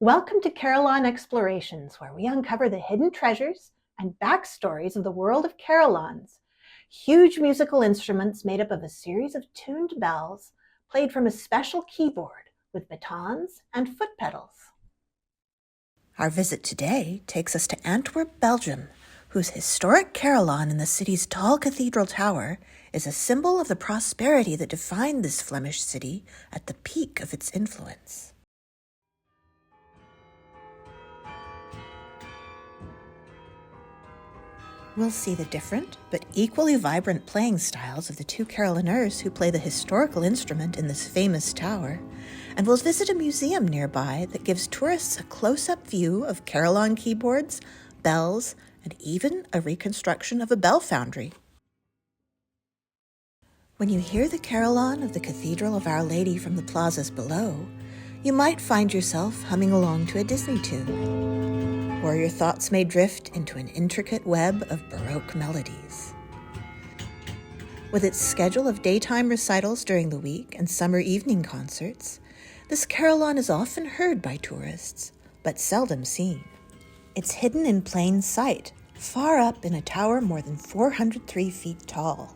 Welcome to Carillon Explorations, where we uncover the hidden treasures and backstories of the world of carillons, huge musical instruments made up of a series of tuned bells played from a special keyboard with batons and foot pedals. Our visit today takes us to Antwerp, Belgium, whose historic carillon in the city's tall cathedral tower is a symbol of the prosperity that defined this Flemish city at the peak of its influence. We'll see the different but equally vibrant playing styles of the two carillonneurs who play the historical instrument in this famous tower, and we'll visit a museum nearby that gives tourists a close-up view of carillon keyboards, bells, and even a reconstruction of a bell foundry. When you hear the carillon of the Cathedral of Our Lady from the plazas below, you might find yourself humming along to a Disney tune, or your thoughts may drift into an intricate web of Baroque melodies. With its schedule of daytime recitals during the week and summer evening concerts, this carillon is often heard by tourists, but seldom seen. It's hidden in plain sight, far up in a tower more than 403 feet tall.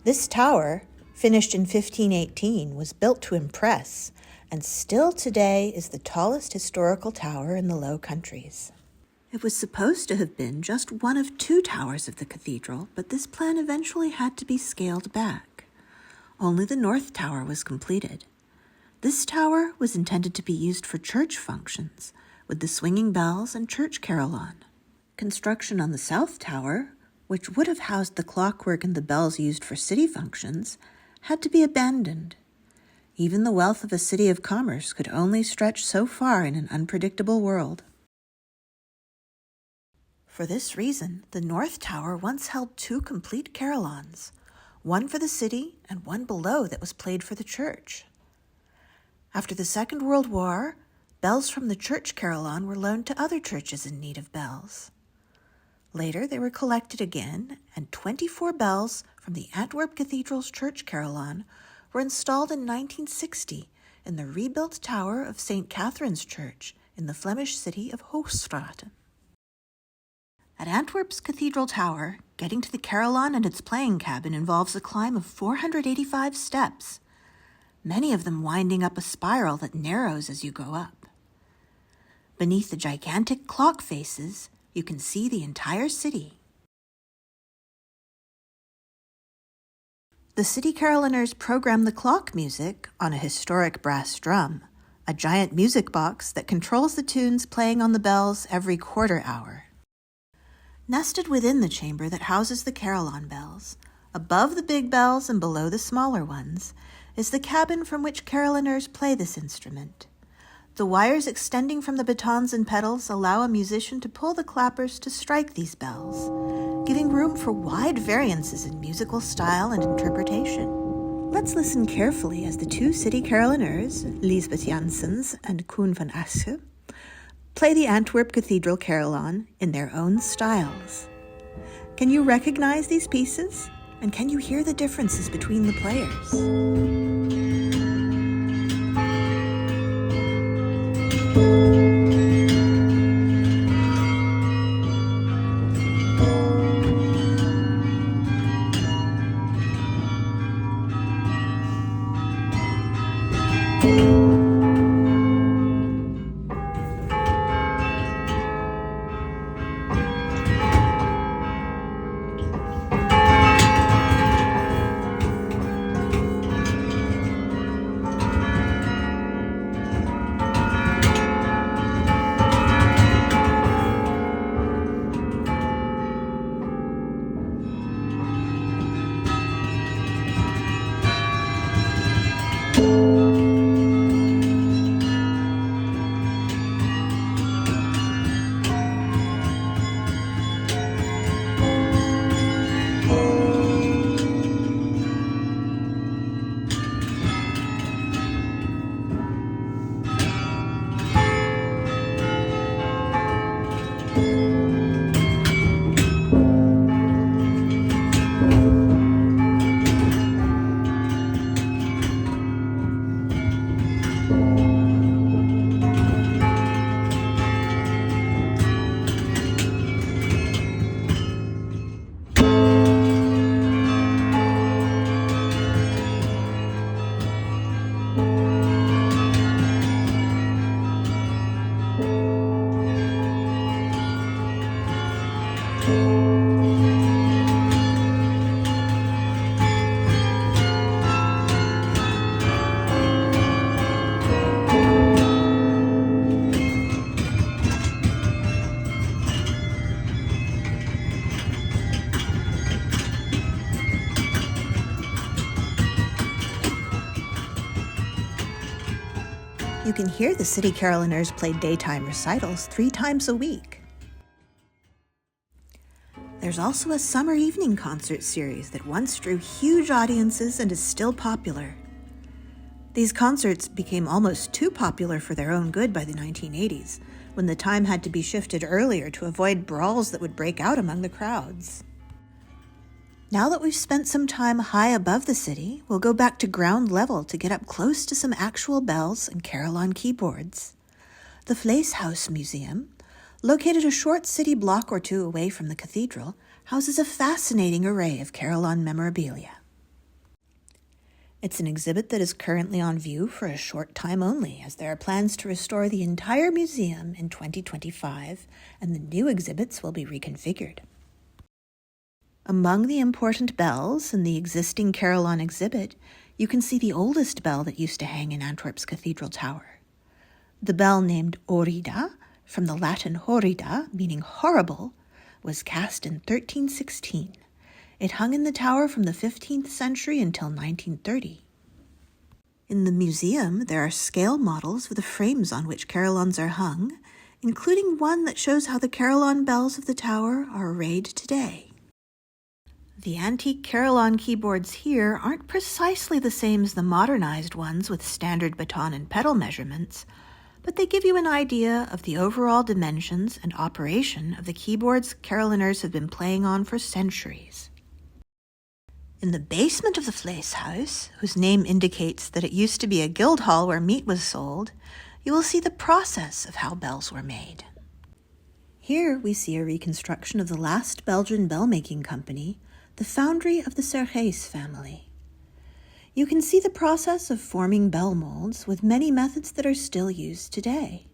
This tower, finished in 1518, was built to impress, and still today is the tallest historical tower in the Low Countries. It was supposed to have been just one of two towers of the cathedral, but this plan eventually had to be scaled back. Only the north tower was completed. This tower was intended to be used for church functions, with the swinging bells and church carillon. Construction on the south tower, which would have housed the clockwork and the bells used for city functions, had to be abandoned. Even the wealth of a city of commerce could only stretch so far in an unpredictable world. For this reason, the North Tower once held two complete carillons, one for the city and one below that was played for the church. After the Second World War, bells from the church carillon were loaned to other churches in need of bells. Later, they were collected again, and 24 bells from the Antwerp Cathedral's church carillon were installed in 1960 in the rebuilt tower of St. Catherine's Church in the Flemish city of Hoogstraten. At Antwerp's Cathedral Tower, getting to the carillon and its playing cabin involves a climb of 485 steps, many of them winding up a spiral that narrows as you go up. Beneath the gigantic clock faces, you can see the entire city. The city carillonneurs program the clock music on a historic brass drum, a giant music box that controls the tunes playing on the bells every quarter hour. Nested within the chamber that houses the carillon bells, above the big bells and below the smaller ones, is the cabin from which carillonneurs play this instrument. The wires extending from the batons and pedals allow a musician to pull the clappers to strike these bells, giving room for wide variances in musical style and interpretation. Let's listen carefully as the two city carillonneurs, Lisbeth Janssens and Koen van Asche, play the Antwerp Cathedral Carillon in their own styles. Can you recognize these pieces? And can you hear the differences between the players? You can hear the city carillonneurs play daytime recitals 3 times a week. There's also a summer evening concert series that once drew huge audiences and is still popular. These concerts became almost too popular for their own good by the 1980s, when the time had to be shifted earlier to avoid brawls that would break out among the crowds. Now that we've spent some time high above the city, we'll go back to ground level to get up close to some actual bells and Carillon keyboards. The Vleeshuis Museum, located a short city block or two away from the cathedral, houses a fascinating array of Carillon memorabilia. It's an exhibit that is currently on view for a short time only, as there are plans to restore the entire museum in 2025, and the new exhibits will be reconfigured. Among the important bells in the existing Carillon exhibit, you can see the oldest bell that used to hang in Antwerp's cathedral tower. The bell named Horrida, from the Latin horrida, meaning horrible, was cast in 1316. It hung in the tower from the 15th century until 1930. In the museum, there are scale models of the frames on which carillons are hung, including one that shows how the carillon bells of the tower are arrayed today. The antique Carillon keyboards here aren't precisely the same as the modernized ones with standard baton and pedal measurements, but they give you an idea of the overall dimensions and operation of the keyboards carillonneurs have been playing on for centuries. In the basement of the Vleeshuis, whose name indicates that it used to be a guild hall where meat was sold, you will see the process of how bells were made. Here we see a reconstruction of the last Belgian bell-making company, the foundry of the Sergees family. You can see the process of forming bell molds with many methods that are still used today.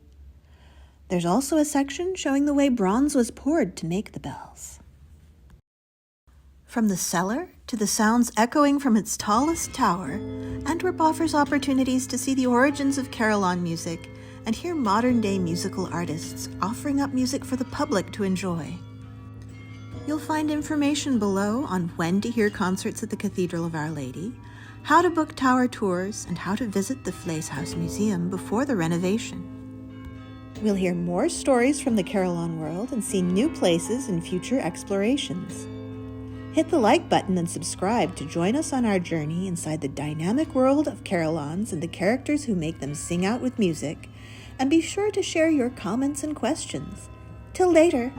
There's also a section showing the way bronze was poured to make the bells. From the cellar to the sounds echoing from its tallest tower, Antwerp offers opportunities to see the origins of Carillon music and hear modern-day musical artists offering up music for the public to enjoy. You'll find information below on when to hear concerts at the Cathedral of Our Lady, how to book tower tours, and how to visit the Vleeshuis Museum before the renovation. We'll hear more stories from the Carillon world and see new places in future explorations. Hit the like button and subscribe to join us on our journey inside the dynamic world of carillons and the characters who make them sing out with music, and be sure to share your comments and questions. Till later!